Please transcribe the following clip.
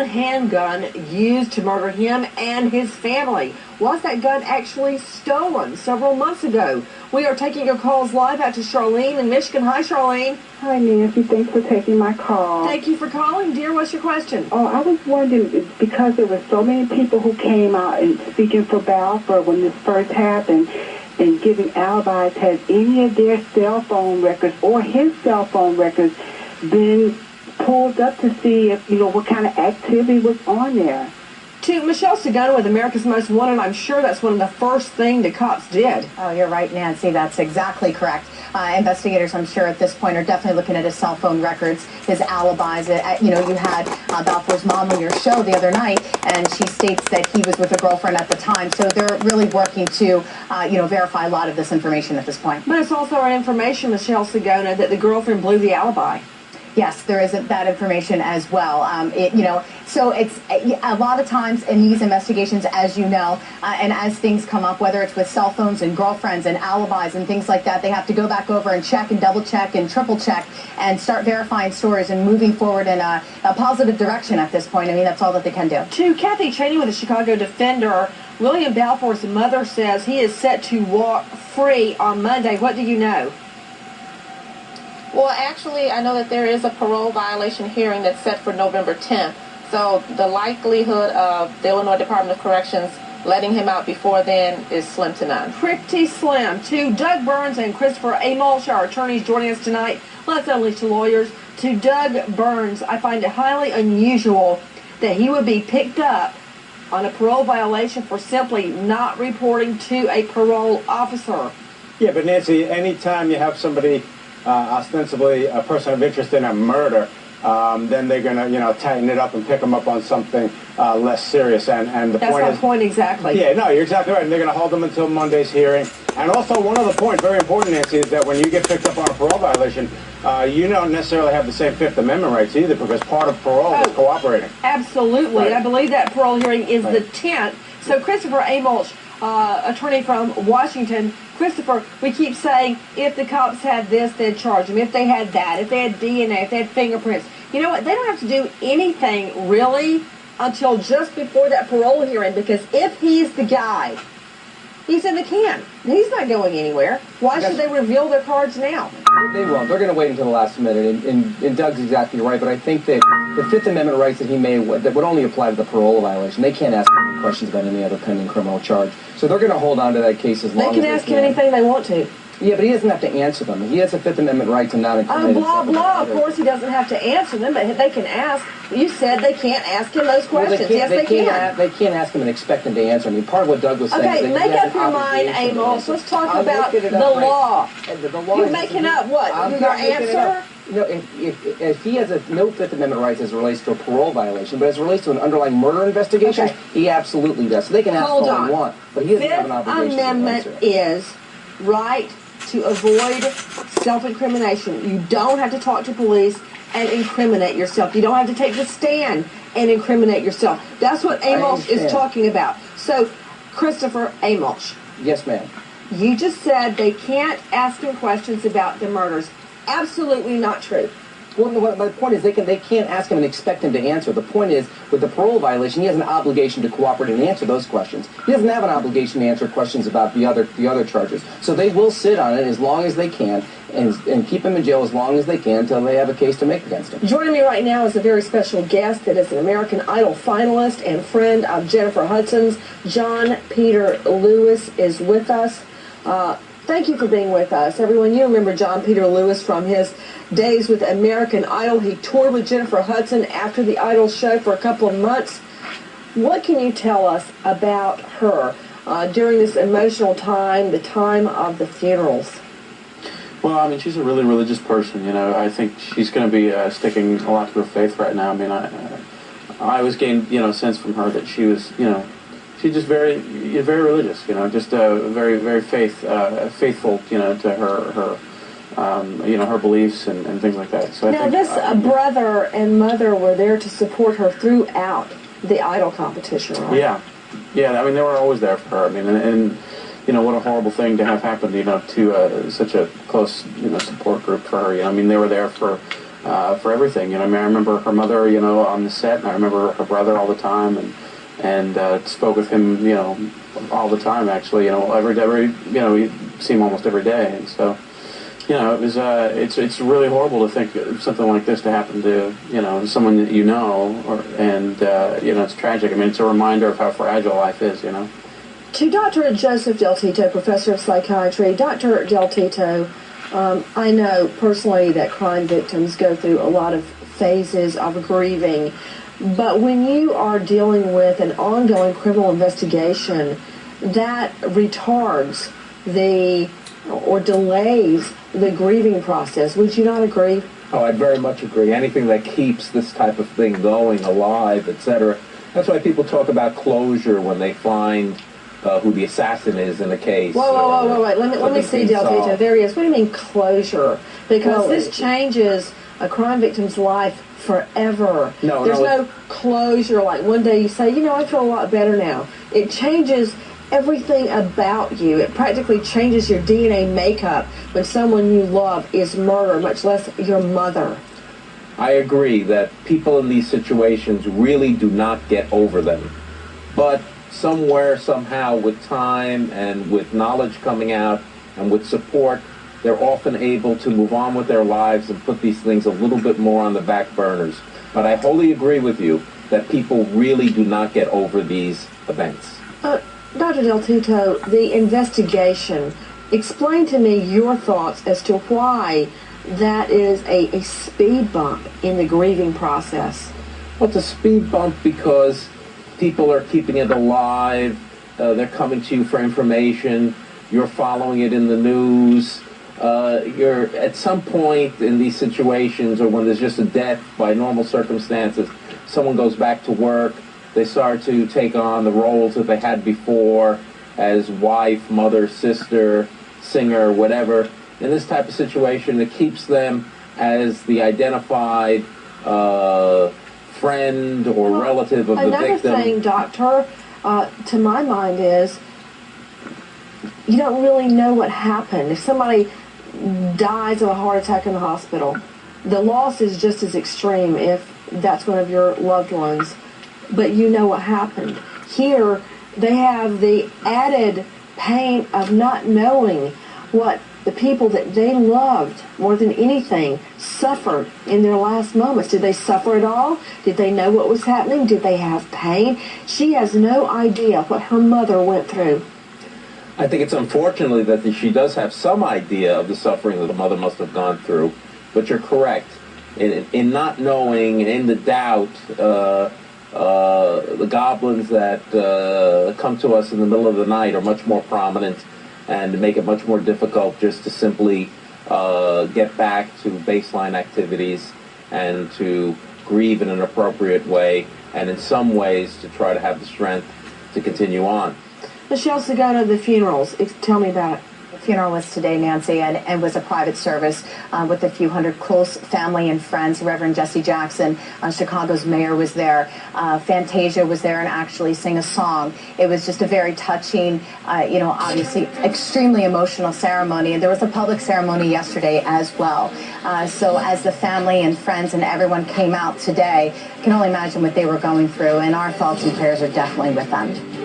Handgun used to murder him and his family. Was that gun actually stolen several months ago? We are taking your calls live out to Charlene in Michigan. Hi, Charlene. Hi, Nancy. Thanks for taking my call. Thank you for calling, dear. What's your question? Oh, I was wondering, because there were so many people who came out and speaking for Balfour when this first happened and giving alibis, has any of their cell phone records or his cell phone records been pulled up to see if, what kind of activity was on there? To Michelle Sagona with America's Most Wanted, I'm sure that's one of the first thing the cops did. Oh, you're right, Nancy. That's exactly correct. Investigators, I'm sure, at this point are definitely looking at his cell phone records, his alibis. You had Balfour's mom on your show the other night, and she states that he was with a girlfriend at the time. So they're really working to, verify a lot of this information at this point. But it's also our information, Michelle Sagona, that the girlfriend blew the alibi. Yes, there is that information as well. So it's a lot of times in these investigations, as you know, and as things come up, whether it's with cell phones and girlfriends and alibis and things like that, they have to go back over and check and double check and triple check and start verifying stories and moving forward in a positive direction at this point. I mean, that's all that they can do. To Kathy Cheney with the Chicago Defender, William Balfour's mother says he is set to walk free on Monday. What do you know? Well, actually, I know that there is a parole violation hearing that's set for November 10th. So the likelihood of the Illinois Department of Corrections letting him out before then is slim to none. Pretty slim. To Doug Burns and Christopher Amolsch, our attorneys joining us tonight. Let's unleash the lawyers. To Doug Burns, I find it highly unusual that he would be picked up on a parole violation for simply not reporting to a parole officer. Yeah, but Nancy, anytime you have somebody ostensibly a person of interest in a murder, then they're going to, tighten it up and pick them up on something less serious. And the That's point my is, point exactly. Yeah, no, you're exactly right. And they're going to hold them until Monday's hearing. And also, one other point, very important, Nancy, is that when you get picked up on a parole violation, you don't necessarily have the same Fifth Amendment rights either, because part of parole is cooperating. Absolutely. Right. I believe that parole hearing is the 10th. So Christopher Amolsch, attorney from Washington. Christopher, we keep saying if the cops had this, they'd charge him. If they had that, if they had DNA, if they had fingerprints. You know what? They don't have to do anything really until just before that parole hearing, because if he's the guy, he's in the can. He's not going anywhere. Why should they reveal their cards now? They won't. They're going to wait until the last minute. And Doug's exactly right. But I think that the Fifth Amendment rights that he made that would only apply to the parole violation. They can't ask him questions about any other pending criminal charge. So they're going to hold on to that case as long as they can. They can ask him anything they want to. Yeah, but he doesn't have to answer them. He has a Fifth Amendment right to not incriminate blah, blah. Of course, he doesn't have to answer them, but they can ask. You said they can't ask him those questions. Yes, they can. They can't ask him and expect him to answer. I mean, part of what Doug was saying is that make up your mind, Amos. Let's talk about the law. You're making up what? Your answer? If he has no Fifth Amendment rights as it relates to a parole violation, but as it relates to an underlying murder investigation, he absolutely does. So they can ask all they want, but he doesn't have an obligation Fifth Amendment is right to avoid self-incrimination. You don't have to talk to police and incriminate yourself. You don't have to take the stand and incriminate yourself. That's what Amolsch is talking about. So, Christopher Amolsch. Yes, ma'am. You just said they can't ask him questions about the murders. Absolutely not true. Well, my point is they can't ask him and expect him to answer. The point is, with the parole violation, he has an obligation to cooperate and answer those questions. He doesn't have an obligation to answer questions about the other charges. So they will sit on it as long as they can and keep him in jail as long as they can until they have a case to make against him. Joining me right now is a very special guest that is an American Idol finalist and friend of Jennifer Hudson's. John Peter Lewis is with us. Thank you for being with us. Everyone, you remember John Peter Lewis from his days with American Idol. He toured with Jennifer Hudson after the Idol show for a couple of months. What can you tell us about her during this emotional time, the time of the funerals? Well, I mean, she's a really religious person, I think she's going to be sticking a lot to her faith right now. I mean, I always gained, a sense from her that she was, she's just very religious, just very, very faithful, to her her beliefs and things like that. So now, I think, brother and mother were there to support her throughout the Idol competition, right? Yeah. I mean, they were always there for her. I mean, and what a horrible thing to have happen, to such a close, support group for her. I mean, they were there for for everything. You know, I mean, I remember her mother, you know, on the set, and I remember her brother all the time, and spoke with him, you know, all the time. Actually, you know, every you know, we see him almost every day, and so. You know, it was. It's really horrible to think of something like this to happen to, you know, someone that you know, and you know, it's tragic. I mean, it's a reminder of how fragile life is. You know. To Dr. Joseph Del Tito, professor of psychiatry, Dr. Del Tito, I know personally that crime victims go through a lot of phases of grieving, but when you are dealing with an ongoing criminal investigation, that retards or delays the grieving process. Would you not agree? Oh, I very much agree. Anything that keeps this type of thing going, alive, etc. That's why people talk about closure when they find who the assassin is in a case. Whoa. Let me see, Del Tito. There he is. What do you mean closure? Because this changes a crime victim's life forever. There's no closure. Like one day you say, you know, I feel a lot better now. It changes everything about you. It practically changes your DNA makeup when someone you love is murdered, much less your mother. I agree that people in these situations really do not get over them. But somewhere, somehow, with time and with knowledge coming out and with support, they're often able to move on with their lives and put these things a little bit more on the back burners. But I wholly agree with you that people really do not get over these events. Dr. Del Tito, the investigation, explain to me your thoughts as to why that is a speed bump in the grieving process. Well, it's a speed bump because people are keeping it alive, they're coming to you for information, you're following it in the news, you're at some point in these situations, or when there's just a death by normal circumstances, someone goes back to work, they start to take on the roles that they had before as wife, mother, sister, singer, whatever. In this type of situation, it keeps them as the identified friend or relative of the victim. Another thing, Doctor, to my mind is you don't really know what happened. If somebody dies of a heart attack in the hospital, the loss is just as extreme if that's one of your loved ones. But you know what happened. Here, they have the added pain of not knowing what the people that they loved more than anything suffered in their last moments. Did they suffer at all? Did they know what was happening? Did they have pain? She has no idea what her mother went through. I think it's unfortunately that she does have some idea of the suffering that the mother must have gone through. But you're correct. In not knowing, in the doubt, the goblins that come to us in the middle of the night are much more prominent and make it much more difficult just to simply get back to baseline activities and to grieve in an appropriate way, and in some ways to try to have the strength to continue on. Michelle Sagano, the funerals, tell me about it. The funeral was today, Nancy, and was a private service with a few hundred close family and friends. Reverend Jesse Jackson, Chicago's mayor, was there. Fantasia was there and actually sang a song. It was just a very touching, obviously extremely emotional ceremony. And there was a public ceremony yesterday as well. So as the family and friends and everyone came out today, I can only imagine what they were going through. And our thoughts and prayers are definitely with them.